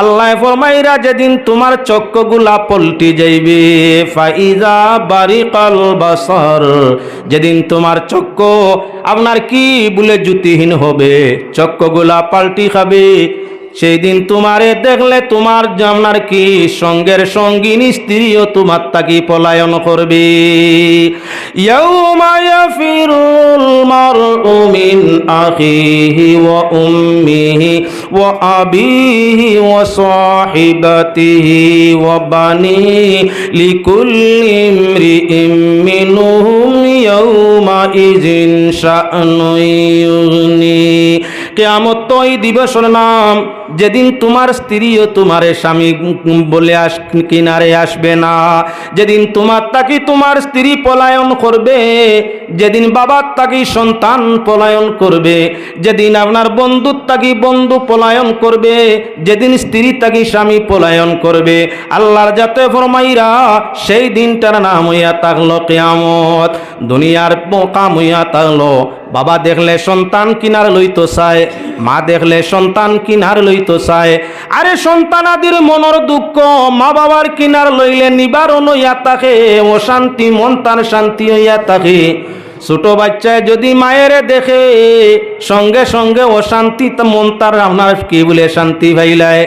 আল্লাহ ফরমাইরা যেদিন তোমার চক্ষুগুলা পল্টি যাইবে, ফাইজা বারিকাল বাসার, যেদিন তোমার চক্ষু আপনার কি বলে জ্যোতিহীন হবে, চক্ষুগুলা পাল্টি খাবে, সেই দিন তোমারে দেখলে তোমার আপনার কি সঙ্গের সঙ্গিনী স্ত্রীও তোমার তাকি পলায়ন করবে। ইয়াউমা ইয়াফিরুল মারউ মিন আখিহি ওয়া উম্মিহি ওয়া আবিহি ওয়া সাহিবাতিহি ওয়া বানিহি লিকুল্লি ইমরিইম মিনহুম ইয়াউমা ইযিন শা'নুন ইউগনি। কিয়ামত ওই দিবসের নাম যেদিন তোমার স্ত্রীও তোমার স্বামী বলে কিনারে আসবে না, যেদিন তোমার তাকি তোমার স্ত্রী পলায়ন করবে, যেদিন বাবার তাকি সন্তান পলায়ন করবে, যেদিন আপনার বন্ধুর তাকি বন্ধু পলায়ন করবে, যেদিন স্ত্রী তাকি স্বামী পলায়ন করবে, আল্লাহর যাতে ফরমাইরা সেই দিনটার নাম হইয়া থাকলো কিয়ামত। দুনিয়ার কাম হইয়া থাকলো বাবা দেখলে সন্তান কিনার লইতো চায়, মা দেখলে সন্তান কিনার লইতো চায়। আরে সন্তান আদির মনের দুঃখ মা বাবার কিনার লইলে নিবারণ হইয়া থাকে, অশান্তি মন তার শান্তি হইয়া থাকে। ছোট বাচ্চায় যদি মায়ের দেখে সঙ্গে সঙ্গে অশান্তি মন তার আপনার কি বলে শান্তি ভাইলায়।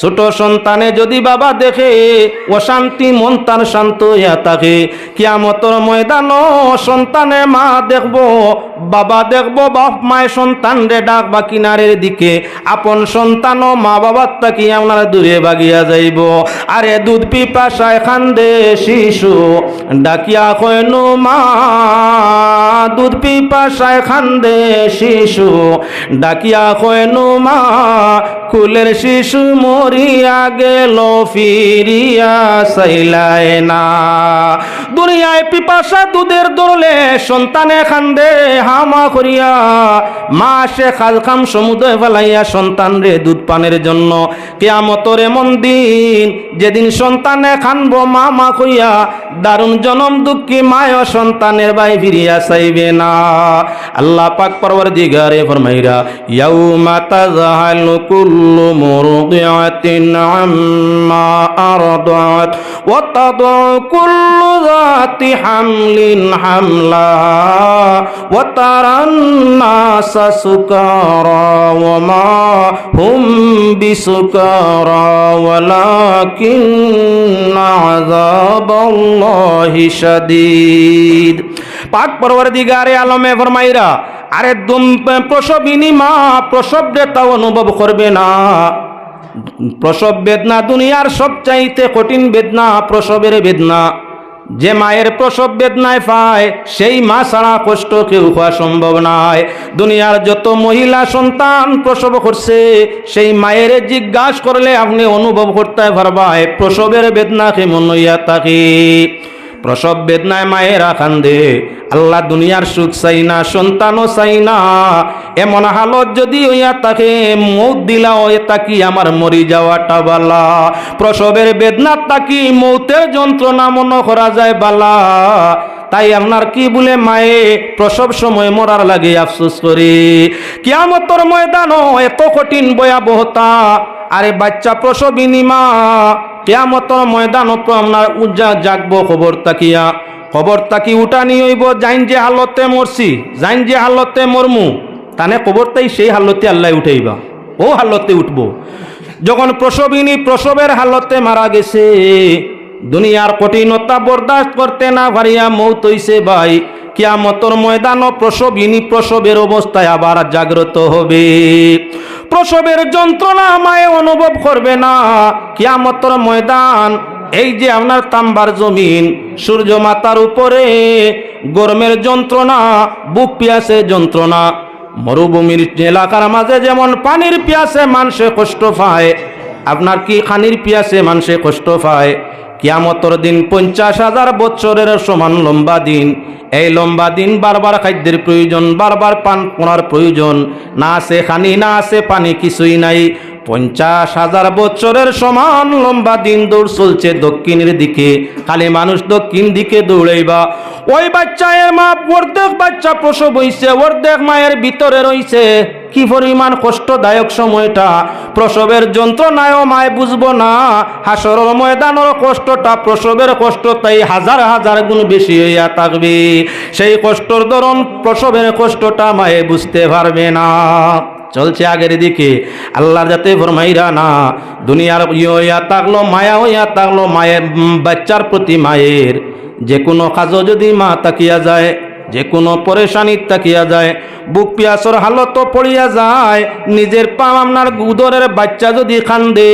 ছোট সন্তানে যদি বাবা দেখে অশান্তি মন তার শান্ত হইয়া থাকে। কিয়ামতের ময়দান সন্তানে মা দেখব, বাবা দেখব, বাপ মায় সন্তান রে ডাকবা কিনারের দিকে, আপন সন্তান মা বাবার তাকি আপনার দূরে ভাগিয়া যাইব। আরে দুধ পিপাসায় কান্দে শিশু ডাকিয়া কইনু মা, দুধ পিপাসায় কান্দে শিশু ডাকিয়া কইনু মা, কুলের শিশু মরিয়া গেল ফিরিয়া চাইলায় না। দুনিয়ায় পিপাসা দুধের দরলে সন্তানে কান্দে হামা করিয়া, মা সে খাল খাম সমুদয় ফেলাইয়া সন্তান রে দুধ পানের জন্য। কিয়ামতের এমন দিন যেদিন সন্তানে কানবো মা মা কইয়া, দারুণ জনম দুঃখী মায় সন্তানের ভাই ফিরিয়া চাইবে না। আল্লাহ পাক পরওয়ারদিগারে ফরমাইরা ইয়াউমা তাযহালু কুল্লু মুরদিআতিন আম্মা আরদাত ওয়া তাদউ কুল্লু যাতি হামলিন হামলাহা ওয়া তারান নাসা সুকারা ওয়া মা হুম বিসুকারা ওয়ালাকিন্না আযাবাল্লাহি শাদীদ। পাক পরওয়ারদিগারে আলমে ফরমাইরা আরে প্রসবিনী মা প্রসব ব্যথা অনুভব করবে না। প্রসব বেদনা দুনিয়ার সবচাইতে কঠিন বেদনা প্রসবের বেদনা। যে মায়ের প্রসব বেদনায় পায় সেই মা ছাড়া কষ্ট কেউ হওয়া সম্ভব নয়। দুনিয়ার যত মহিলা সন্তান প্রসব করছে সেই মায়ের জিজ্ঞাসা করলে আপনি অনুভব করতে পারবেন প্রসবের বেদনা কেমন হইয়া থাকে। প্রসব বেদনায় মায়েরা কান্দে, আল্লাহ দুনিয়ার সুখ চাই না, সন্তানও চাই না। এমন হালত যদি হইয়া থাকে মৌত দিলা হয়ে তাকি আমার মরি যাওয়াটা বালা। প্রসবের বেদনা তাকি মৌতের যন্ত্রণা মনে করা যায় বালা। তাই আপনার কি বলে মায়ে প্রসব সময় মরার লাগে আফসোস করি। কিয়ামতের ময়দানও এত কঠিন ভয়াবহতা। আরে বাচ্চা প্রসবিনী মা কিয়ামতের ময়দানত আপনার উজ্জা জাগবো খবর তাকিয়া, খবর তাকি উঠানি হইব জাইন যে হালতে মরছি, জাইন যে হালতে মরমু, তানে খবরটাই সেই হালতে আল্লাহ উঠাইবা, ও হালতে উঠবো। যখন প্রসবিনী প্রসবের হালতে মারা গেছে, দুনিয়ার কঠিনতা বরদাস্ত করতে না পারিয়া মৌত হইছে ভাই, কিয়ামতের ময়দানও প্রসবিনী প্রসবের অবস্থায় আবার জাগ্রত হবে। প্রসবের যন্ত্রণা মায়ে অনুভব করবে না। কিয়ামতের ময়দান এই যে আপনার তাম্বার জমিন, সূর্য মাতার উপরে গরমের যন্ত্রণা, বুক পিয়াসে যন্ত্রণা। মরুভূমির এলাকার মাঝে যেমন পানির পিয়াসে মানুষে কষ্ট পায়, আপনার কি খানির পিয়াসে মানুষে কষ্ট পায়। কিয়ামতের দিন 50,000 বছরের সমান লম্বা দিন। এই লম্বা দিন বারবার খাদ্যের প্রয়োজন, বারবার পান করার প্রয়োজন। না আছে খানি, না আছে পানি, কিছুই নাই। 50,000 বছরের সমান লম্বা দিন দৌড় চলছে দক্ষিণের দিকে। খালি মানুষ দক্ষিণ দিকে দৌড়াইবা। ওই বাচ্চায়ের মা অর্ধেক বাচ্চা প্রসব হইছে, অর্ধেক মায়ের ভিতরে রইছে। কি পরিমাণ কষ্টদায়ক সময়টা, প্রসবের যন্ত্রণায়ও মায় বুঝবো না, হাসরের ময়দানের কষ্টটা প্রসবের কষ্ট তাই হাজার হাজার গুণ বেশি হইয়া থাকবে। সেই কষ্টর ধরন প্রসবের কষ্টটা মায়ে বুঝতে পারবে না। চলছে আগের দিকে, আল্লাহর যাতে ফরমাইরা না দুনিয়ার ইয়া থাকলো মায়া হইয়া থাকলো, মায়ের বাচ্চার প্রতি মায়ের যে কোনো কাজও যদি মা তাকিয়া যায়, যে কোনো পরেশানি তাকিয়া যায়, বুক পিয়াসর হালত পড়িয়া যায়, নিজের আপনার উদরের বাচ্চা যদি কান্দে,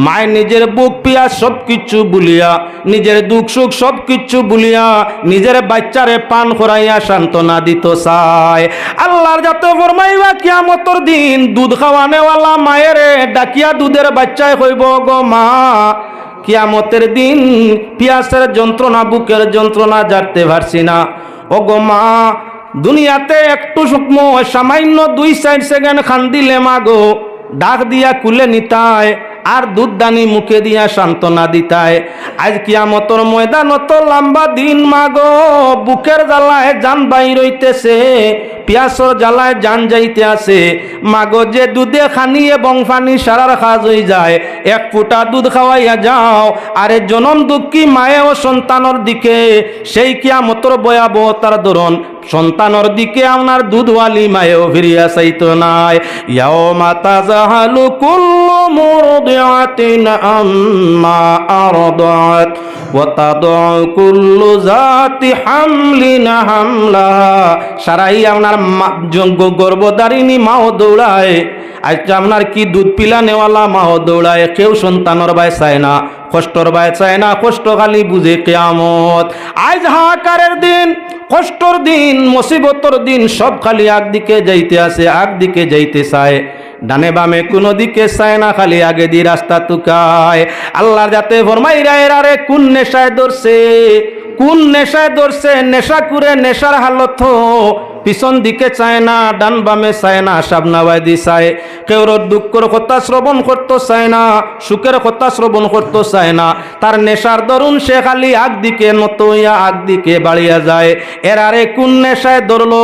মায় নিজের বুক পিয়াস সব কিছু বুলিয়া, নিজের দুঃখ সুখ সব কিছু বুলিয়া নিজের বাচ্চারে পান করাইয়া সান্ত্বনা দিত চায়। আল্লাহর যাতে ফরমাইবা কিয়ামতর দিন দুধ খাওয়ানেওয়ালা মায়েরে ডাকিয়া দুধের বাচ্চায় কইব, গো মা, কিয়ামতের দিন পিয়াসের যন্ত্রণা, বুকের যন্ত্রণা জানতে পারছি না, ও গো মা, দুনিয়াতে একটু সময় সামান্য 2-4 সেকেন্ড খান দিলে মা গো ডাক দিয়া কুলে নিতায় আর দুধ দানি মুখে দিয়া সান্ত্বনা দিতায়। আজ কিয়ামতর ময়দানত লম্বা দিন মা গো, বুকের জ্বালায় জান বাইর হইতেছে, পিয়াসর জ্বালায় জান যাইতে আছে মা গো, যে দুধে খানি এবং পানি সারার কাজ হয়ে যায়, এক ফুটা দুধ খাওয়াইয়া যাও, আরে জনম দুঃখী মায়ে ও সন্তানের দিকে সেই কিয়ামতর ভয়াবহতার ধরন সন্তানের দিকে আপনার দুধওয়ালি মায়েও ফিরিয়া চাইতো নাই। ইয়াউমা তাযাহালু কুল্লু মুরদিআতিন আম্মা আরদাত ওয়া তাদউ কুল্লু যাতি হামলিন হামলাহা। সারাই আপনার গর্ভধারিণী মাও দৌড়ায়, আজকে আপনার কি দুধ পিলা নেওয়ালা মাও দৌড়ায়, কেউ সন্তানের বাই চায় না, কষ্টর বাই চায় না, কষ্ট খালি বুঝে কিয়ামত। আজ হাহাকারের দিন, কষ্টর দিন, মুসিবতর দিন, সব খালি একদিকে যাইতে আছে, একদিকে যাইতে চায়, ডানে বামে কোনো দিকে চায় না, খালি আগে দিয়ে রাস্তা তুকায়। আল্লাহর যাতে ফরমাইরা এরারে কোন নেশায় ধরছে, কোন নেশায় ধরছে, নেশা করে নেশার হালত পিছন দিকে চায় না, ডান বামে চায় না, সাবনাবাদি চায়, কেউ দুঃখের কথা শ্রবণ করতে চায় না, সুখের কথা শ্রবণ করতে চায় না, তার নেশার দরুন সে খালি একদিকে নতইয়া একদিকে বাড়িয়া যায়। এরারে কোন নেশায় ধরলো,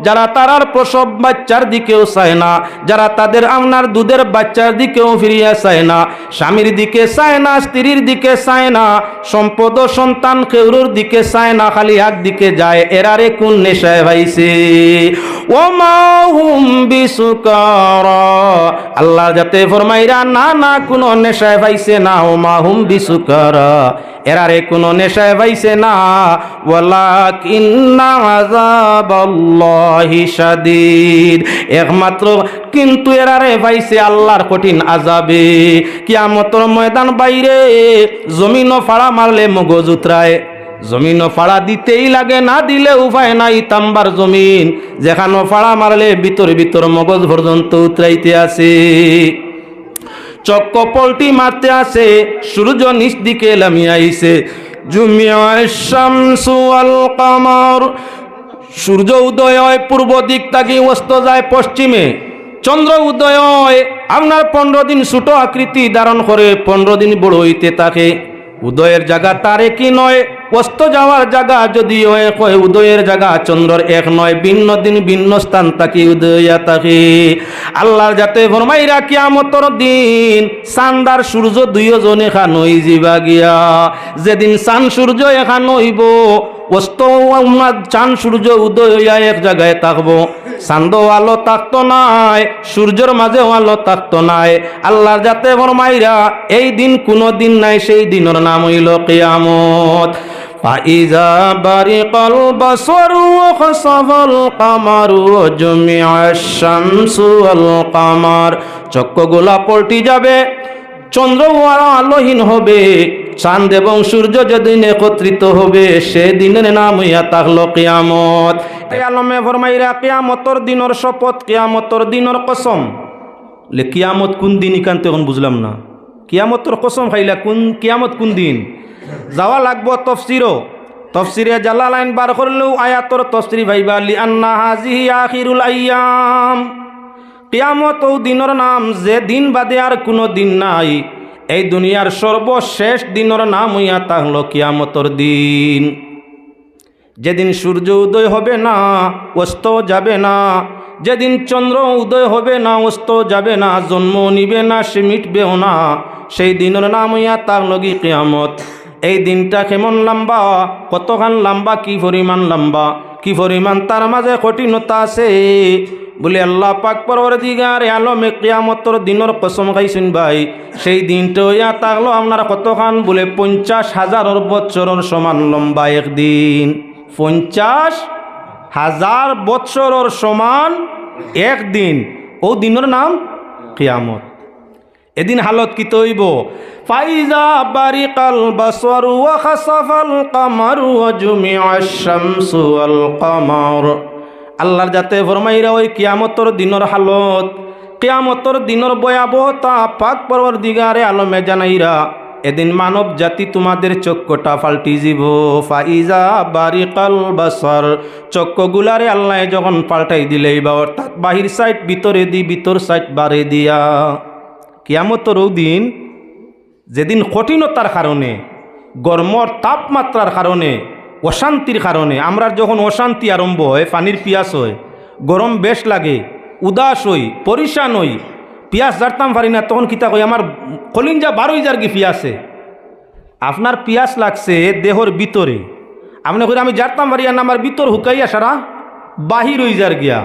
যারা তারার প্রসব বাচ্চার দিকেও চায় না, যারা তাদের আপনার দুধের বাচ্চার দিকেও ফিরিয়া চায় না, স্বামীর দিকে চায় না, স্ত্রীর দিকে চায় না, সম্পদ সন্তান কেউর দিকে চায় না, খালি একদিকে যায়। এরারে কোন নেশায় ভাইছে। ওমা হুম বিসুকারা, আল্লাহ যাতে ফরমাইরা না না কোনো নেশায় পাইছে না, ওমা হুম বিসুকারা, এরারে কোনো নেশায় পাইছে না, ওয়ালাকিন্না আযাবাল্লাহি শাদীদ, একমাত্র কিন্তু এরারে পাইছে আল্লাহর কঠিন আযাবে। কিয়ামতের ময়দান বাইরে জমিনও ফাড়া মারলে মগজ উতরায়, জমিনও ফাড়া দিতেই লাগে, না দিলে উপায় নাই। তাম্বার জমিন যেখানে ফাড়া মারলে ভিতর ভিতর মগজ পর্যন্ত উতরাইতে আছে, চক্ক পল্টি মারতে আছে, সূর্য নিচ দিকে লামিয়ে আইছে। জুমিয়াশ শামসু ওয়াল কামার, সূর্য উদয় হয় পূর্ব দিক থেকে, অস্ত যায় পশ্চিমে। চন্দ্র উদয় হয় আপনার 15 দিন ছোট আকৃতি ধারণ করে, 15 দিন বড় হইতে থাকে। উদয়ের জায়গা তার একই নয়, অস্ত যাওয়ার জায়গা যদি হয় উদয়ের জায়গা চন্দ্রের এক নয়, ভিন্ন দিন ভিন্ন স্থান তাকে উদয়া থাকে। আল্লাহর যাতে ফরমাইরা কিয়ামতর দিন চান্দার সূর্য দুইজন এখান হই যাবা গিয়া, যেদিন চান সূর্য এখান হইব, অস্ত চান সূর্য উদয় হইয়া এক জায়গায় থাকবো, চান্দ আলো থাকতো নাই, সূর্যের মাঝে আলো থাকতো নাই। আল্লাহর যাতে ফরমাইরা এই দিন কোনো দিন নাই, সেই দিনের নাম হইল কিয়ামত। ফাইজা বারিকাল বাসরু ওয়া খাসাফাল কামারু ওয়া জুমিআশ শামসু ওয়াল কামার, চক্ষুগুলা পল্টি যাবে, চন্দ্র আলোহীন হবে, চাঁদ এবং সূর্য যেদিন একত্রিত হবে, সেদিনের নাম হইয়া থাকলো কিয়ামত। আলমে ফরমাইরা কিয়ামতর দিনের শপথ, কিয়ামতর দিনের কসম। কিয়ামত কোন দিন ইকান তখন বুঝলাম না, কিয়ামতর কসম খাইলা কোন কিয়ামত কোন দিন যাওয়া লাগবো তফসিরও, তফসিরে জালালাইন বার করলেও আয়াতর তফসির ভাইবা লিআন্না হাযিহি আখিরুল আইয়াম, কিয়ামত ও দিনের নাম যে দিন বাদে আর কোনো দিন নাই, এই দুনিয়ার সর্বশেষ দিনের নাম হইয়া থাকলো কিয়ামতর দিন। যেদিন সূর্য উদয় হবে না, অস্ত যাবে না, যেদিন চন্দ্র উদয় হবে না, অস্ত যাবে না, জন্ম নিবে না, সে মিটবেও না, সেই দিনের নাম হইয়া তার লগি কিয়ামত। এই দিনটা কেমন লম্বা, কতখান লম্বা, কি পরিমাণ লম্বা, কি পরিমাণ তার মাঝে কঠিনতা আছে বলে আল্লাহ পাক পরওয়ারদিগার আলমে কিয়ামতের দিনের কসম খাইছেন ভাই। সেই দিনটা হইয়া থাকলো আপনার কতখান বলে 50,000 বছরের সমান লম্বা একদিন। 50,000 বছরের সমান একদিন, ও দিনের নাম কিয়ামত। এদিন হালত কি তৈব, ফাইজা বারিকাল বাসরু ওয়া খাসাফাল কামারু ওয়া জুমিআশ শামসু ওয়াল কামার। আল্লাহর যাতে ফরমাইরা ওই কিয়ামতের দিনের হালত, কিয়ামতের দিনের ভয়াবহতা পাক পরওয়ারদিগারে আলমে জানাইরা। এদিন মানব জাতি তোমাদের চক্ষুটা পাল্টি যাব। ফাইজা বারিকাল বাসর, চক্ষুগুলারে আল্লাহ যখন পাল্টাই দিলেই বা অর্থাৎ বাহির সাইড ভিতরে দি, ভিতর সাইড বারে দিয়া। কিয়ামতের দিন যেদিন কঠিনতার কারণে, গরমর তাপমাত্রার কারণে, অশান্তির কারণে, আমরা যখন অশান্তি আরম্ভ হয়, পানির পিয়াস হয়, গরম বেশ লাগে, উদাস হই, পরিশান হই, পিয়াস জারতাম পারি না, তখন কিতা কই আমার কলিঞ্জা বারোই যার কি পিয়াসে। আপনার পিয়াস লাগছে দেহর ভিতরে, আপনি কই আমি জারতাম পারি না, আমার ভিতর হুকাইয়া সারা বাহির হই যার গিয়া।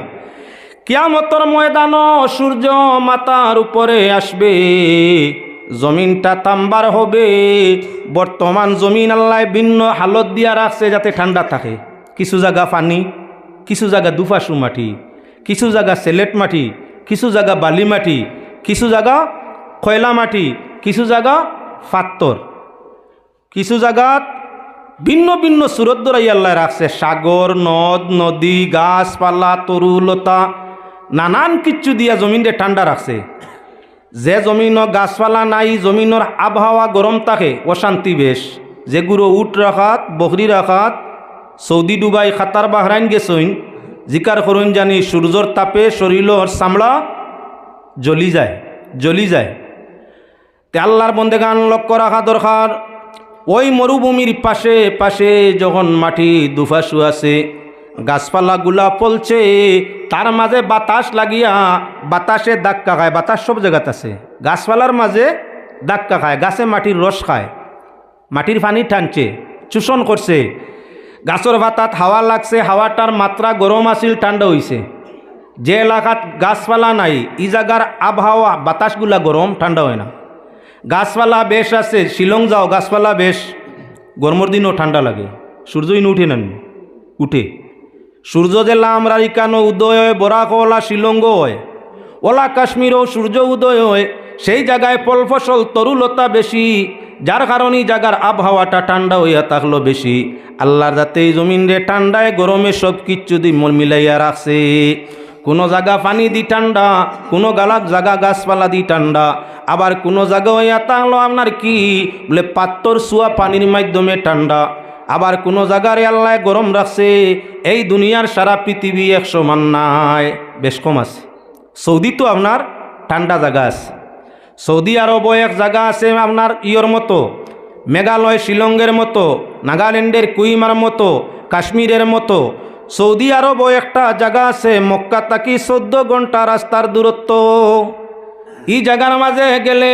কিয়ামতের ময়দান সূর্য মাথার উপরে আসবে, জমিনটা তাম্বার হবে। বর্তমান জমিন আল্লাহ ভিন্ন হালত দিয়া রাখছে যাতে ঠান্ডা থাকে। কিছু জায়গা পানি, কিছু জায়গা দুফাসু মাটি, কিছু জায়গা সেলেট মাটি, কিছু জায়গা বালি মাটি, কিছু জায়গা কয়লা মাটি, কিছু জায়গা পাত্তর, কিছু জায়গাত ভিন্ন ভিন্ন সুরত দরাই আল্লাহ রাখছে। সাগর, নদ নদী, গাছপালা, তরুলতা, নানান কিচ্ছু দিয়া জমিনরে ঠান্ডা রাখছে। যে জমিন গাছপালা নাই, জমিনের আবহাওয়া গরম থাকে, অশান্তি বেশ। যেগুলো উট রাখাত, বকরি রাখাত, সৌদি, দুবাই, কাতার, বাহরাইন গেছইন, জিকার করুন জানি সূর্যর তাপে শরীরের চামড়া জ্বলি যায়, জ্বলি যায়। তে আল্লাহর বন্দেগান লক্ষ্য রাখা দরকার। ওই মরুভূমির পাশে পাশে যখন মাটি দুফাসু আছে, গাছপালাগুলা ফলছে, তার মাঝে বাতাস লাগিয়া বাতাসে ধাক্কা খায়। বাতাস সব জায়গাতে আছে, গাছপালার মাঝে ধাক্কা খায়, গাছে মাটির রস খায়, মাটির পানি টানছে, চূষণ করছে। গাছের পাতাত হাওয়া লাগছে, হাওয়াটার মাত্রা গরম আছিল, ঠান্ডা হইছে। যে এলাকাত গাছপালা নাই, ই জায়গার আবহাওয়া বাতাসগুলা গরম, ঠান্ডা হয় না। গাছপালা বেশ আছে, শিলং যাও, গাছপালা বেশ, গরমের দিনও ঠান্ডা লাগে। সূর্যই উঠে নেন, উঠে সূর্য জেলা আমরা ইকানো উদয় হয়, বরাক ওলা শিলঙ্গ হয়, ওলা কাশ্মীরও সূর্য উদয় হয়। সেই জায়গায় ফল ফসল তরুলতা বেশি, যার কারণে জায়গার আবহাওয়াটা ঠান্ডা হইয়া থাকলো বেশি। আল্লাহর যাতে এই জমিন রে ঠান্ডায় গরমে সব কিচ্ছু দি মিলাইয়া রাখছে। কোনো জায়গা পানি দি ঠান্ডা, কোনো জায়গা গাছপালা দি ঠান্ডা, আবার কোনো জায়গা হইয়া থাকলো আপনার কি বলে পাত্তর সুয়া পানির মাধ্যমে ঠান্ডা। আবার কোনো জায়গারে আল্লাহ গরম রাখছে। এই দুনিয়ার সারা পৃথিবী 100 মান নাই, বেশ কম আছে। সৌদি তো আপনার ঠান্ডা জায়গা আছে, সৌদি আরবও এক জায়গা আছে আপনার ইয়র মতো, মেঘালয় শিলংয়ের মতো, নাগাল্যান্ডের কুইমার মতো, কাশ্মীরের মতো। সৌদি আরবও একটা জায়গা আছে, মক্কা তাকি 14 ঘন্টা রাস্তার দূরত্ব। এই জায়গার মাঝে গেলে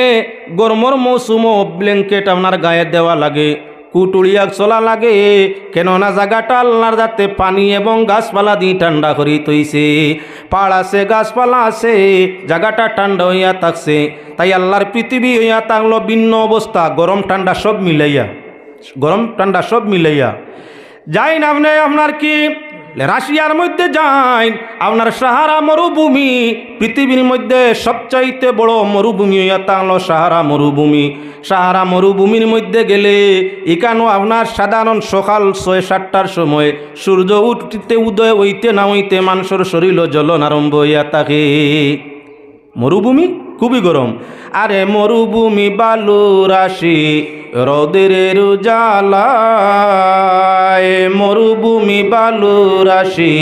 গরমর মৌসুমও ব্ল্যাঙ্কেট আপনার গায়ে দেওয়া লাগে, কুটুড়িয়া চলা লাগে। কেননা জায়গাটা আল্লাহর যাতে পানি এবং গাছপালা দিয়ে ঠান্ডা করি তৈছে। পাহাড় আছে, গাছপালা আছে, জায়গাটা ঠান্ডা হইয়া থাকছে। তাই আল্লাহর পৃথিবী হইয়া থাকলো ভিন্ন অবস্থা, গরম ঠান্ডা সব মিলাইয়া, গরম ঠান্ডা সব মিলাইয়া। যাই না আপনি আপনার কি রাশিয়ার মধ্যে যাই, আপনার সাহারা মরুভূমি, পৃথিবীর মধ্যে সবচাইতে বড় মরুভূমি হইয়া থাকলো সাহারা মরুভূমি। সাহারা মরুভূমির মধ্যে গেলে এখানেও আপনার সাধারণ সকাল 6-7টার সময় সূর্য উঠতে উদয় হইতে না হইতে মানুষের শরীর জ্বলন আরম্ভ হইয়া থাকে। মরুভূমি খুবই গরম। আরে মরুভূমি বালু রাশি রোদের উজালায়, মরুভূমি বালু রাশি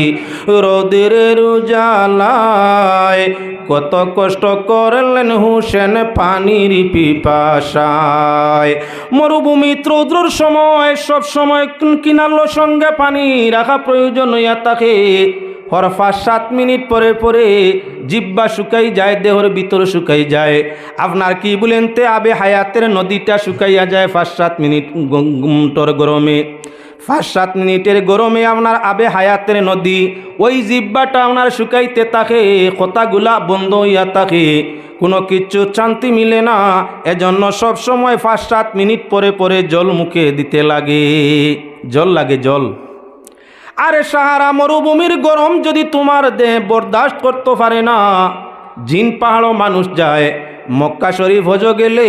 রোদের উজালায়, কত কষ্ট করলেন হুসেন পানির পিপাসায়। মরুভূমি রৌদ্রর সময় সব সময় কিনারলো সঙ্গে পানি রাখা প্রয়োজন হইয়া থাকে। হর 5-7 মিনিট পরে পরে জিব্বা শুকাই যায়, দেহর ভিতর শুকাই যায়। আপনার কি বলেন তে আবে হায়াতের নদীটা শুকাইয়া যায় 5-7 মিনিট গরমে। 5-7 মিনিটের গরমে আপনার আবে হায়াতের নদী, ওই জিব্বাটা আপনার শুকাইতে থাকে, কথাগুলা বন্ধ হইয়া থাকে, কোনো কিচ্ছু শান্তি মিলে না। এজন্য সবসময় 5-7 মিনিট পরে পরে জল মুখে দিতে লাগে, জল লাগে জল। আরে সাহারা মরুভূমির গরম যদি তোমার দেহ বরদাস্ত করতে পারে না, জিন পাহাড়ও মানুষ যায়। মক্কা শরীফ হজ গেলে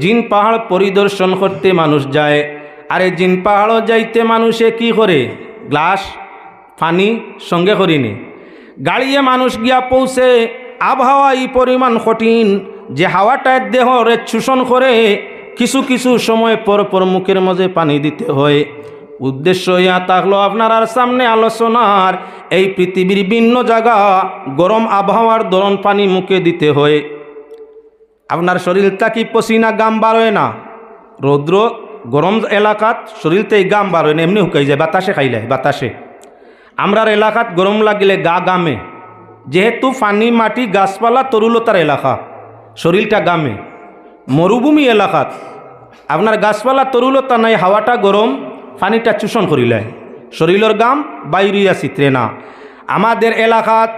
জিন পাহাড় পরিদর্শন করতে মানুষ যায়। আরে জিন পাহাড়ও যাইতে মানুষে কি করে, গ্লাস পানি সঙ্গে করিনি, গাড়িয়ে মানুষ গিয়া পৌঁছে। আবহাওয়া এই পরিমাণ কঠিন যে হাওয়াটায় দেহরে শোষণ করে, কিছু কিছু সময় পর পর মুখের মাঝে পানি দিতে হয়। উদ্দেশ্য ইয়া থাকলো আপনার আর সামনে আলোচনার, এই পৃথিবীর ভিন্ন জায়গা গরম আবহাওয়ার দরুন পানি মুখে দিতে হয়। আপনার শরীরটা কি পসিনা গাম বাড়ে না, রৌদ্র গরম এলাকাত শরীরতে গাম বাড়ে না, এমনি শুকাই যায় বাতাসে খাইলে, বাতাসে। আমরার এলাকাত গরম লাগিলে গা গামে, যেহেতু পানি মাটি গাছপালা তরুলতার এলাকা, শরীরটা গামে। মরুভূমি এলাকাত আপনার গাছপালা তরুলতা নাই, হাওয়াটা গরম, পানিটা চূষণ করিলে শরীরের গাম বাইরিয়া চিত্রে না। আমাদের এলাকাত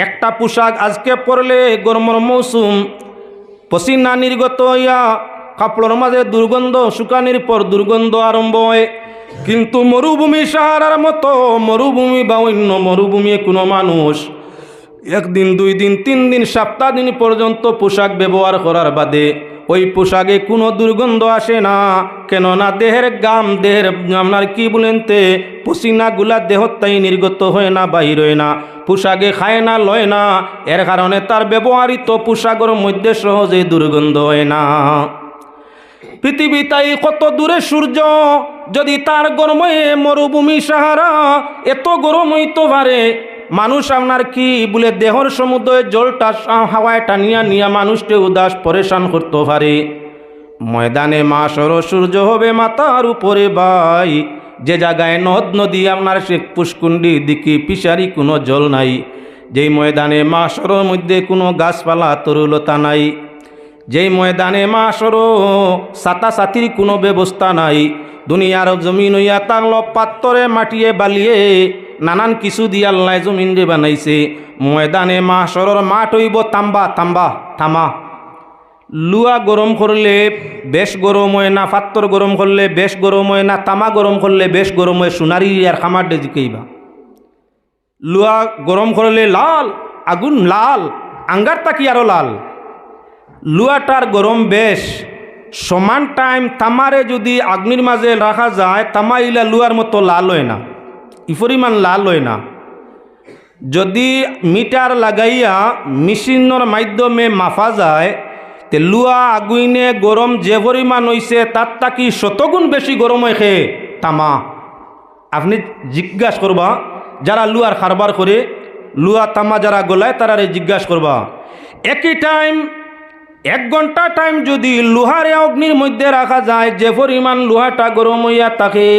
একটা পোশাক আজকে পরলে গরমের মৌসুম, পসিনা নির্গত হইয়া কাপড়ের মাঝে দুর্গন্ধ, শুকানির পর দুর্গন্ধ আরম্ভ হয়। কিন্তু মরুভূমি সাহারার মতো মরুভূমি বা অন্য মরুভূমি কোনো মানুষ 1 দিন 2 দিন 3 দিন সপ্তাহ দিন পর্যন্ত পোশাক ব্যবহার করার বাদে ওই পোশাকে কোনো দুর্গন্ধ আসে না। কেননা দেহের গাম, দেহের আপনার কি বলেন তে পসিনাগুলা দেহত্যাই নির্গত হয় না, বাহির হয় না, পোশাকে খায় না, লয় না। এর কারণে তার ব্যবহৃত পোশাকের মধ্যে সহজে দুর্গন্ধ হয় না। পৃথিবী তাই কত দূরে সূর্য, যদি তার গরমে মরুভূমি সাহারা এত গরম হইতে পারে, মানুষ আপনার কি বলে দেহর সমুদ্রে জলটা হাওয়ায় টানিয়া নিয়া মানুষকে উদাস পরেশান করতে পারে। ময়দানে মাসর সূর্য হবে মাথার উপরে ভাই, যে জায়গায় নদ নদী আপনার সে পুষ্কুণ্ডি দিকে পিসারি কোনো জল নাই, যেই ময়দানে মাসরের মধ্যে কোনো গাছপালা তরুলতা নাই, যেই ময়দানে মাসরও ছাতা ছাতির কোনো ব্যবস্থা নাই, দুনিয়ার জমিন হইয়া তাংল পাত্তরে মাটিয়ে বালিয়ে নানান কিছু দিয়ে আল্লাহ জমিন যে বানাইছে। ময়দানে মাসরের মাঠ হইব তাম্বা, তাম্বা থামা। লুয়া গরম করলে বেশ গরম হয় না, পাত্তর গরম করলে বেশ গরম হয় না, তামা গরম করলে বেশ গরম হয়, সোনারি আর খামার ডে জিকেইবা। লুয়া গরম করলে লাল, আগুন লাল, আঙ্গার তাকি আরো লাল। লুয়াটার গরম বেশ, সমান টাইম তামারে যদি আগ্নির মাঝে রাখা যায়, তামা ইলা লুয়ার মতো লাল হয় না, ই পরিমাণ লাল হয় না। যদি মিটার লাগাইয়া মেশিনের মাধ্যমে মাফা যায়, তে লুয়া আগুইনে গরম যে পরিমাণ হইছে তার তাকি 100 গুণ বেশি গরম হয়ে তামা। আপনি জিজ্ঞাসা করবা যারা লুয়ার কারবার করে, লুয়া তামা যারা গলায়, তারা জিজ্ঞাসা করবা একই টাইম 1 ঘন্টা টাইম যদি লোহারে অগ্নির মধ্যে রাখা যায়, যে পরিমাণ লোহাটা গরম হইয়া থাকে,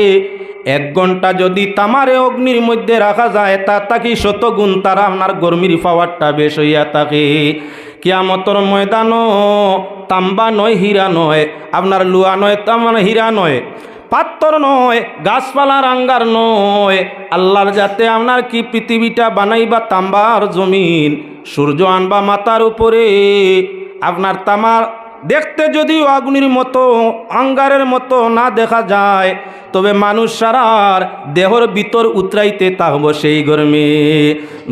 1 ঘন্টা যদি তামারে অগ্নির মধ্যে রাখা যায়, তার তাকি 100 গুণ তারা আপনার গরমির পাওয়ারটা বেশ হইয়া থাকে। কিয়ামতর ময়দান তাম্বা নয়, হীরা নয়, আপনার লুহা নয়, তামার হীরা নয়, পাত্তর নয়, গাছপালার আঙ্গার নয়, আল্লাহর যাতে আপনার কি পৃথিবীটা বানাইবা তাম্বার জমিন, সূর্য আনবা মাথার উপরে, আপনার তামার দেখতে যদিও আগুনের মতো আঙ্গারের মতো না দেখা যায়, তবে মানুষ সারার দেহর ভিতর উতরাইতে থাকব সেই গরমে।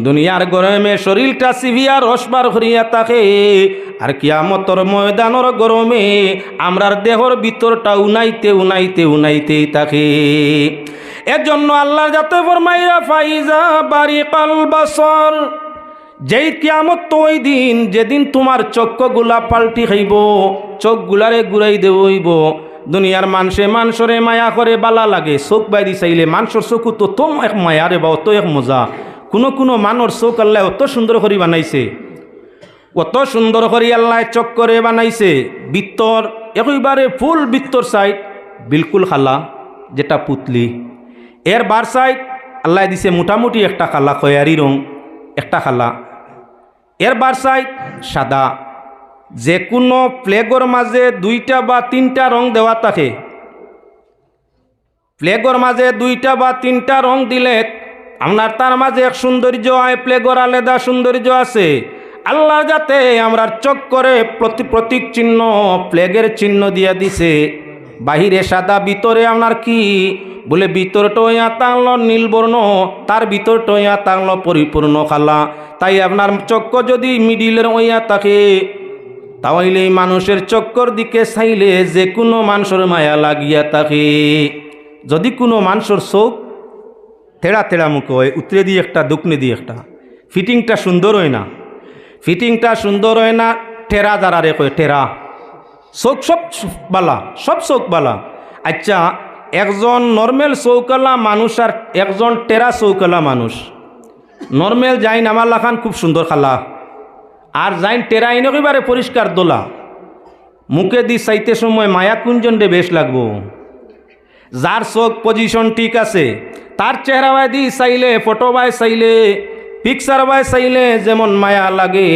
দুনিয়ার গরমে শরীরটা সিভিয়া রসবার হরিয়া থাকে, আর কিয়ামতর ময়দানের গরমে আমরার দেহর ভিতরটা উনাইতে উনাইতে উনাইতেই থাকে। এর জন্য আল্লাহ যাতে ফরমাইয়া ফাইজা বারিকাল বাসর, যেই কিয়ামত তো ওই দিন যেদিন তোমার চক্ষুগুলা পাল্টি খাইব, চোখগুলারে ঘুরাই দেবইব। দুনিয়ার মানুষরে মায়া করে বালা লাগে, চোখ বাইদি চাইলে মানুষের চোখ তো এক মায়া রে বা অত এক মজা। কোনো মানুষ চোখ আল্লাহ অত সুন্দর করে বানাইছে, অত সুন্দর করে আল্লাহ চোখ করে বানাইছে। ভিতর একেবারে ফুল ভিতর সাইড বিলকুল খালা, যেটা পুতলি, এর বার সাইড আল্লাহ দিছে মোটামুটি একটা খালা খয়ারি রং একটা খালা, এর বারসাইড সাদা। যে কোনো ফ্লেগর মাঝে 2টা বা 3টা রং দেওয়া থাকে। ফ্লেগর মাঝে 2টা বা 3টা রং দিলে আপনার তার মাঝে এক সৌন্দর্য হয়, ফ্লেগর আলাদা সৌন্দর্য আছে। আল্লাহ যাতে আমরা চোখ করে প্রতীক চিহ্ন ফ্লেগের চিহ্ন দিয়া দিছে, বাহিরে সাদা ভিতরে আপনার কি বলে ভিতরটা ইয়া তাংল নীলবর্ণ, তার ভিতরটা ইয়া তাংল পরিপূর্ণ খালা। তাই আপনার চক্র যদি মিডিলের ওইয়া থাকে তাহলে মানুষের চক্কর দিকে চাইলে যে কোনো মানুষের মায়া লাগিয়া থাকে। যদি কোনো মানুষের চোখ তেড়া তেড়া মুখ হয়, উতরে দিয়ে একটা দক্ষিণে দিয়ে একটা, ফিটিংটা সুন্দর হয় না, ফিটিংটা সুন্দর হয় না, টেরা যারারে কয় টেরা চোখ, সব বালা, সব চোখ বালা। আচ্ছা, একজন নর্মেল চৌকালা মানুষ আর একজন টেরা চৌকালা মানুষ, নর্মেল যাইন আমার লাখান খুব সুন্দর খালা, আর যাইন টেরা একেবারে পরিষ্কার দোলা, মুখে দি চাইতে সময় মায়া কুঞ্জনরে বেশ লাগবো। যার চোখ পজিশন ঠিক আছে, তার চেহারা বাই দি চাইলে, ফটো বাই চাইলে, পিকচার বাই চাইলে যেমন মায়া লাগে।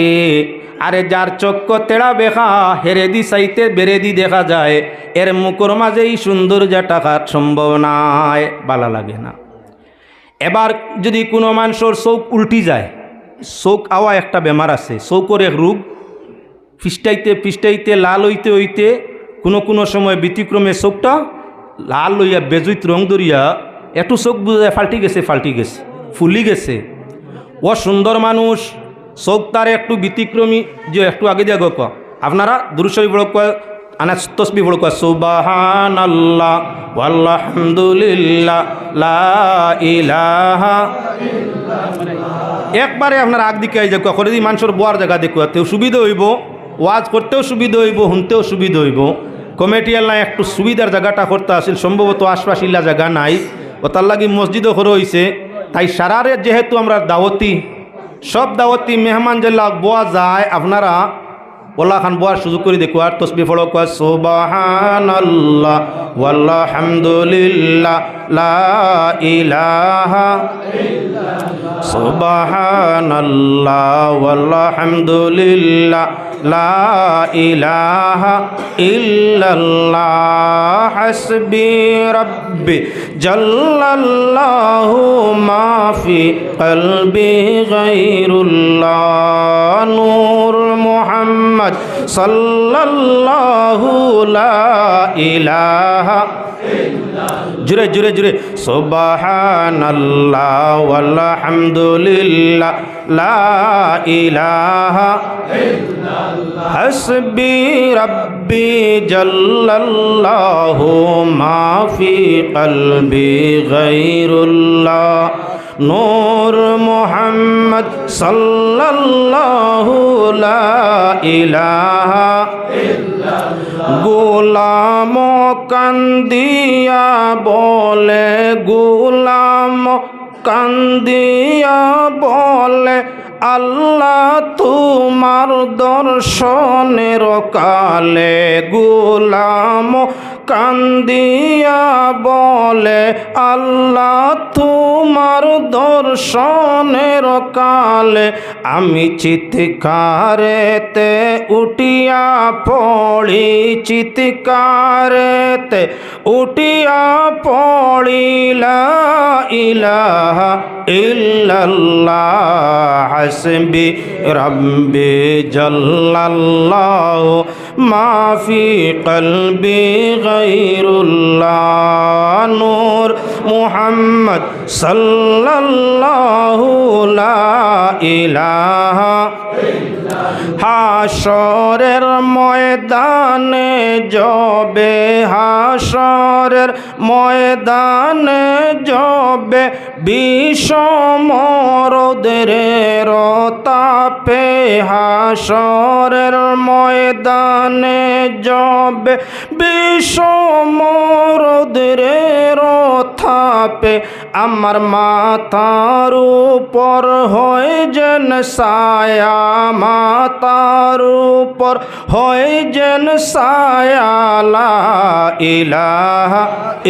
আরে যার চক্ষ তেড়া বেখা হেরে দি চাইতে বেড়ে দি দেখা যায়, এর মুখর মাঝেই সৌন্দর্য টাকার সম্ভব নাই, ভালো লাগে না। এবার যদি কোনো মানুষের চোখ উল্টি যায়, চোখ আওয়া একটা বেমার আছে, চৌকর এক রোগ, ফিস্টাইতে ফিস্টাইতে লাল হইতে হইতে কোনো সময় ব্যতিক্রমে চোখটা লাল লইয়া বেজুইত রং ধরিয়া একটু চোখ বুঝে ফাল্টি গেছে, ফুলি গেছে। ও সুন্দর মানুষ, চোখ তার একটু ব্যতিক্রমী, যে একটু আগে দিয়ে গো আপনারা দুরুশরীফ বড় কয়, আনা তসবিহ বড় কয় সুবহানাল্লাহ ওয়ালহামদুলিল্লাহ লা ইলাহা। একবারে আপনার আগ দিকে আই যাক করে দি মানুষের বোয়ার জায়গা দেখুয়াতেও সুবিধা হইব, ওয়াজ করতেও সুবিধা হইব, শুনতেও সুবিধা হইব। কমিটিয়াল নাই একটু সুবিধার জায়গাটা করতে আসিল, সম্ভবত আশপাশ ইল্লা জায়গা নাই, ও তার লাগি মসজিদও করে হয়েছে। তাই সারারে যেহেতু আমরা দাওয়াতি, সব দাওয়াতি মেহমান জেলা বোয়া যায়, আপনারা ওলা খান বোয়ার সুযোগ করে দেখো। আর তসবিহ পড়ো, কয় সুবহানাল্লাহ ওয়ালহামদুলিল্লাহ লা ইলাহা সুবহানাল্লাহ ওয়ালহামদুলিল্লাহ লা ইলাহা ইল্লাল্লাহ হাসবি রাব্বি জাল্লাল্লাহু মা ফি কলবি গায়রুল্লাহ নূর মুহাম্মদ সাল্লাল্লাহু লা ইলাহা। জুড়ে জুড়ে জুড়ে সুবহানাল্লাহ ওয়ালহামদুলিল্লাহ লা ইলাহা হাসবি রাব্বি জাল্লাল্লাহু মা ফি কলবি গায়রুল্লাহ নূর মুহাম্মদ সাল্লাল্লাহু লা ইলাহা। গোলাম কান্দিয়া বলে, গোলাম কান্দিয়া বলে, আল্লাহ তোমার দর্শনের কালে। গোলাম কান্দিয়া বলে, আল্লাহ তোমার দর্শনের কালে। আমি চিৎকারেতে উঠিয়া পড়ি, চিৎকারেতে উঠিয়া পড়ি লা ইলাহা ইল্লাল্লাহ হাসবি রাব্বি জাল্লাল্লাহু মা ফি কলবি গায়রুল্লাহ নূর মুহাম্মদ সাল্লাল্লাহু লা ইলাহা। হাসরের ময়দানে যবে, হাসরের ময়দানে যবে, বিষমরদের তাপে। হাসরের ময়দানে যবে, বিষমরদের তাপে। আমার মাথার উপর হয় যেন ছায়া, মাথার উপর হয় যেন ছায়া, লা ইলাহা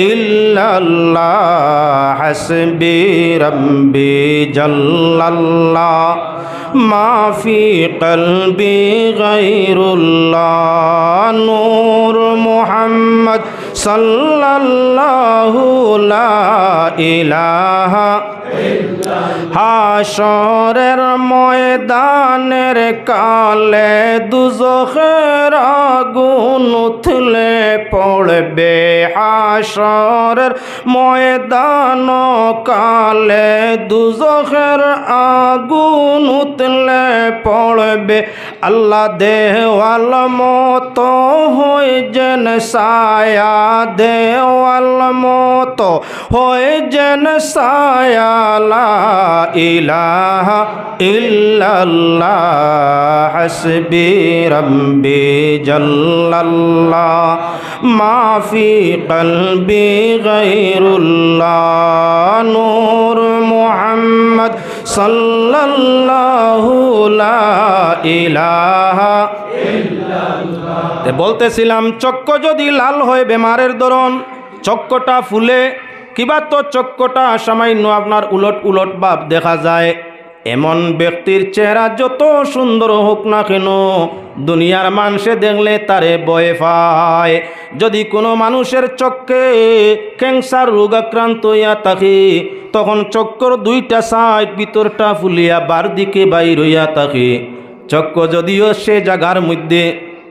ইল্লাল্লাহ হাসবি রব্বি জাল্লাল্লাহ মা ফি কলবি গায়রুল্লাহ নূর মুহাম্মদ সাল্লাল্লাহু লা ইলাহা হাশরের ময়দানের কালে দুজখের আগুন উথলে পড়বে, হাশরের ময়দান কালে দুজখের আগুন উথলে পড়বে। আল্লাহ দেওয়াল মতো হয়ে যেন ছায়া, দেওয়াল মতো হয়ে যেন ছায়া, লা ইলাহা ইল্লাল্লাহ হাসবি রব্বি জাল্লাল্লাহ মা ফি কলবি গায়রুল্লাহ নূর মুহাম্মদ সাল্লাল্লাহু লা ইলাহা ইল্লাল্লাহ। বলতেছিলাম চক্ষু যদি লাল হয় বেমারের ধরন, চক্ষুটা ফুলে কিবা তো চক্ষুটা সামান্য আপনার উলট উলট ভাব দেখা যায়, এমন ব্যক্তির চেহারা যত সুন্দর হোক না কেন দুনিয়ার মানুষে দেখলে তারে ভয় পায়। যদি কোনো মানুষের চক্ষে ক্যান্সার রোগ আক্রান্ত হইয়া থাকে তখন চক্ষুর দুইটা সাইড ভিতরটা ফুলিয়া বার দিকে বাইর হইয়া থাকে। চক্ষু যদিও সে জায়গার মধ্যে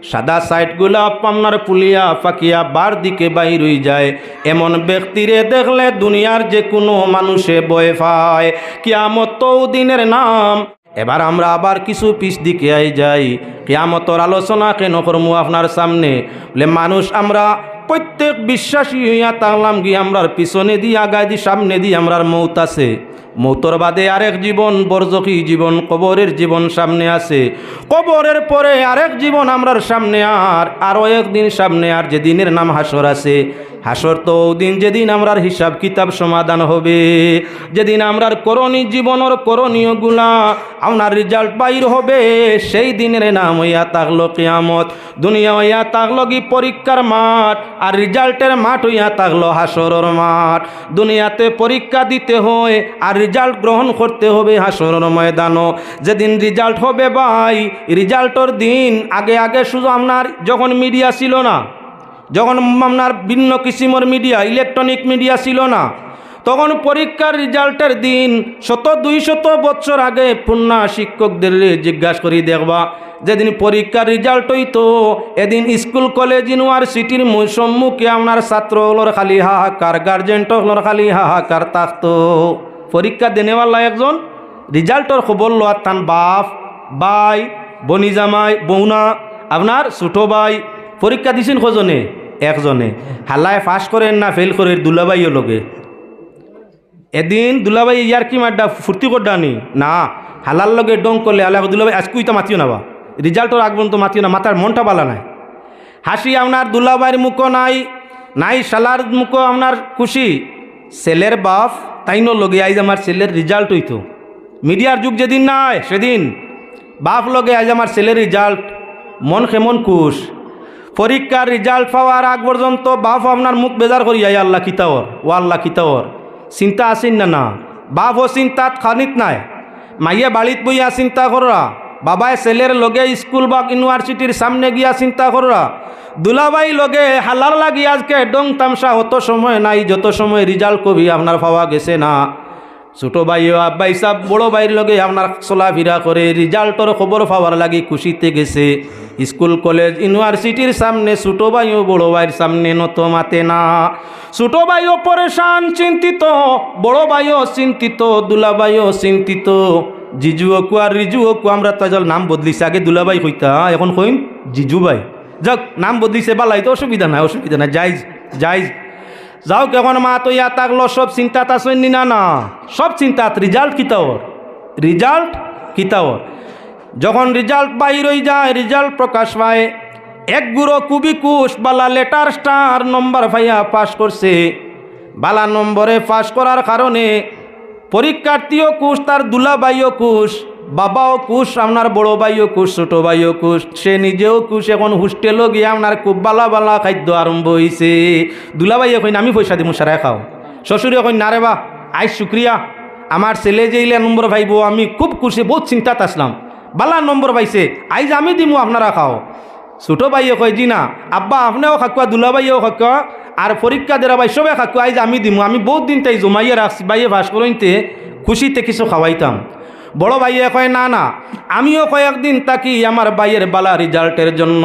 সাদা সাইডগুলা আপনার পুলিয়া ফাঁকিয়া বার দিকে বাইর হয়ে যায়, এমন ব্যক্তিরে দেখলে দুনিয়ার যে কোনো মানুষে ভয় পায়। কিয়ামত দিনের নাম। এবার আমরা আবার কিছু পিছ দিকে যাই। কিয়ামতর আলোচনা কেন করবো আপনার সামনে বলে মানুষ আমরা প্রত্যেক বিশ্বাসী হইয়া তাহলাম গিয়ে আমরার পিছনে দিয়ে আগায় দি সামনে দিয়ে আমরার মৌত আছে, মৌতর বাদে আরেক জীবন বরজখী জীবন কবরের জীবন সামনে আছে, কবরের পরে আরেক জীবন আমরার সামনে আরও একদিন সামনে আর যেদিনের নাম হাসর আছে। হাসর তো দিন যেদিন আমরার হিসাব কিতাব সমাধান হবে, যেদিন আমরার করণীয় জীবনের করণীয়গুলা আপনার রেজাল্ট বাইর হবে, সেই দিনের নাম হইয়া থাকলো কিয়ামত। দুনিয়া হইয়া থাকলো কি পরীক্ষার মাঠ, আর রেজাল্টের মাঠ হইয়া থাকলো হাসরের মাঠ। দুনিয়াতে পরীক্ষা দিতে হয় আর রেজাল্ট গ্রহণ করতে হবে হাসরের ময়দানও। যেদিন রেজাল্ট হবে ভাই, রেজাল্টের দিন আগে আগে শুধু আপনার যখন মিডিয়া ছিল না, যখন আপনার ভিন্ন কিসিমের মিডিয়া ইলেকট্রনিক মিডিয়া ছিল না, তখন পরীক্ষার রেজাল্টের দিন 100-200 বছর আগে পূর্ণা শিক্ষকদের জিজ্ঞাসা করি দেখবা, যেদিন পরীক্ষার রেজাল্ট হইতো এদিন স্কুল কলেজ ইউনিভার্সিটির সম্মুখে আপনার ছাত্রগুলোর খালি হাহাকার, গার্জেন্টগুলোর খালি হাহাকার থাকতো। পরীক্ষা দেনেওয়ালা একজন রেজাল্টর খবর লোয়ার তান বাপ ভাই বনি জামাই বৌনা আপনার ছোটো ভাই পরীক্ষা দিছেন কজনে? একজনে। হালায় পাস করেন না ফেল করেন দুলাভাইও লগে। এদিন দুলাভাই ইয়ার কি মাড্ডা ফুর্তি করডানি না, হালার লগে ডং করলে আল্লাহ দুলাভাই আজকেই তো মাতিও না বা রেজাল্টর আগবন তো মাতিও না, মাথার মনটা বালা নাই। হাসি আপনার দুলাভাইয়ের মুখও নাই, নাই শালার মুখও আপনার খুশি। ছেলের বাপ তাইনো লগে আইজ আমার ছেলের রেজাল্ট হইতো। মিডিয়ার যুগ যেদিন নাই সেদিন বাপ লগে আইজ আমার ছেলের রেজাল্ট, মন কেমন খুশ। পরীক্ষার রেজাল্ট পাওয়ার আগ পর্যন্ত বাপ আপনার মুখ বেজার করি আই আল্লাহ কিতাওর ও আল্লাহ কিতাওর চিন্তা আসেন না না, বাপও চিন্তাত খানিত নাই। মাইয়ে বাড়িত বইয়া চিন্তা কররা, বাবায় ছেলের লগে স্কুল বা ইউনিভার্সিটির সামনে গিয়া চিন্তা কররা, দুলাভাই লগে হালার লাগি আজকে ডং তামসা অত সময় নাই, যত সময় রেজাল্ট কবি আপনার পাওয়া গেছে না। ছোটো ভাইও আব্বাই সাহ বড়ো ভাইয়ের লগে আপনার চলাফেরা করে রেজাল্টর খবর পাওয়ার লাগি খুশিতে গেছে। স্কুল কলেজ ইউনিভার্সিটির সামনে ছোটো ভাইও বড়ো ভাইয়ের সামনে নত মাতে না। ছোটো ভাইও পরেশান চিন্তিত, বড়ো ভাইও চিন্তিত, দুলাভাইও চিন্তিত, জিজুকু আর রিজুকু আমরা তাজল নাম বদলিছে, আগে দুলাভাই কইতা এখন কইন জিজু ভাই। যাক নাম বদলিছে বালাই তো অসুবিধা নাই, অসুবিধা নাই, যাইজ যাইজ যাও। কেমন মা তো ইয়া থাকলো সব চিন্তাত আসেন না না, সব চিন্তাত রেজাল্ট কিতাওর, রেজাল্ট কিতাওর। যখন রেজাল্ট বাহির হয়ে যায়, রেজাল্ট প্রকাশ পায়, এক গুঁড়ো কুবি কুশ বালা লেটার স্টার নম্বর ভাইয়া পাস করছে, বালা নম্বরে পাশ করার কারণে পরীক্ষার্থীও খুশ, তার দুলাভাইও খুশ, বাবাও খুশ, আপনার বড় ভাইও খুশ, ছোট ভাইও খুশ, সে নিজেও খুশ। এখন হোস্টেলও গিয়ে আপনার খুব বালা বালা খাদ্য আরম্ভ হয়েছে। দুলাভাইয়ে কইন আমি পয়সা দিমু সারাই খাও, শ্বশুরে কইন না রে বা আজ শুক্রিয়া, আমার ছেলে যে ইলে নম্বর পাইব আমি খুব খুশি, বহুত চিন্তাত আসলাম, বালা নম্বর পাইছে, আইজ আমি দিমু আপনারা খাও। ছোট ভাইয়ে কয় জি না আব্বা আপনিও খাকুয়া, দুলাভাইও খাকুয়া, আর পরীক্ষা দেরা ভাই সবে খাকুয়া, আইজ আমি দিমু, আমি বহুত দিন তাই জমাইয়ে রাখছি, ভাইয়ে ভাস করইতে খুশিতে কিছু খাওয়াইতাম। বড় ভাইয়ে কয় না না, আমিও কয়েকদিন তাকি আমার ভাইয়ের বালা রেজাল্টের জন্য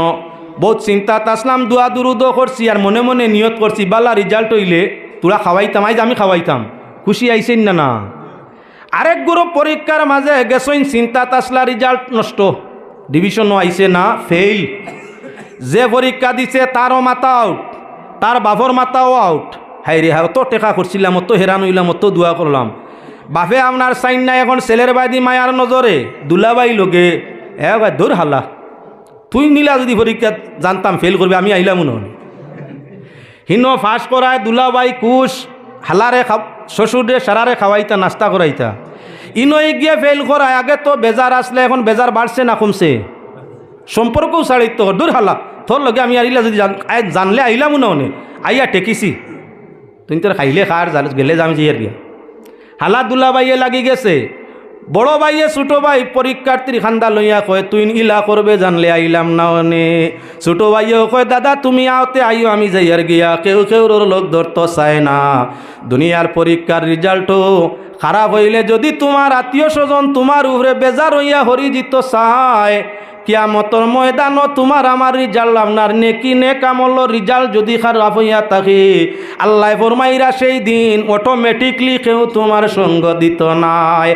বহুত চিন্তাত আসলাম, দোয়া দুরুদও করছি, আর মনে মনে নিয়ত করছি বালা রেজাল্ট হইলে তোরা খাওয়াইতাম, আইজ আমি খাওয়াইতাম। খুশি আইছেন না না? আরেক গ্রুপ পরীক্ষার মাঝে গেছইন, চিন্তাত আসলা রেজাল্ট নষ্ট, ডিভিশনও আইছে না, ফেইল। যে পরীক্ষা দিছে তারও মাথা আউট, তার বাপর মাথাও আউট। হাই রে হ্যাঁ, অত টেকা করছিলাম, অত হেরান হইলাম, অত দোয়া করলাম, বাপে আপনার সাইন নাই, এখন ছেলের বাদি মায়ার নজরে দুলাভাই লোকে এ ভাই দূর হাল্লা, তুই নিলা যদি পরীক্ষা জানতাম ফেল করবে, আমি আইলাম নয়। হিনো ফাঁস করায় দুলাভাই কুশ, হালারে শ্বশুরে সারারে খাওয়াইতা, নাস্তা করাইতা। ইনই গিয়ে ফেল করায়, আগে তো বেজার আসলে এখন বেজার বাড়ছে না কমছে, সম্পর্কও ছাড়িত দূর হাল্লা, তোর লগে আমি আইলা যদি জানলে আইলাম নয়, আইয়া টেকিছি, তুই তোর খাইলে খার গেলে যাম যে গিয়া হালা। দুলাভাইয়ে লাগি গেছে, বড় ভাইয়ে ছোট ভাই পরীক্ষার্থীর খান্দা লইয়া কয় তুই ইলা করবে জানলে আইলাম না অনে। ছোট ভাইয়েও কয় দাদা তুমি আওতে আইও, আমি যাইয়ার গিয়া। কেউ কেউ লোক ধরতে চায় না। দুনিয়ার পরীক্ষার রেজাল্টও খারাপ হইলে যদি তোমার আত্মীয় স্বজন তোমার উপরে বেজার হইয়া হরি জিত চায়, কিয়ামতর ময়দানও তোমার আমার রিজাল্ট, আপনার নেকি নেক আমল রিজাল্ট যদি খারাপ হইয়া থাকে, আল্লাহ ফরমাইরা সেই দিন অটোমেটিকলি কেউ তোমার সঙ্গ দিত নাই।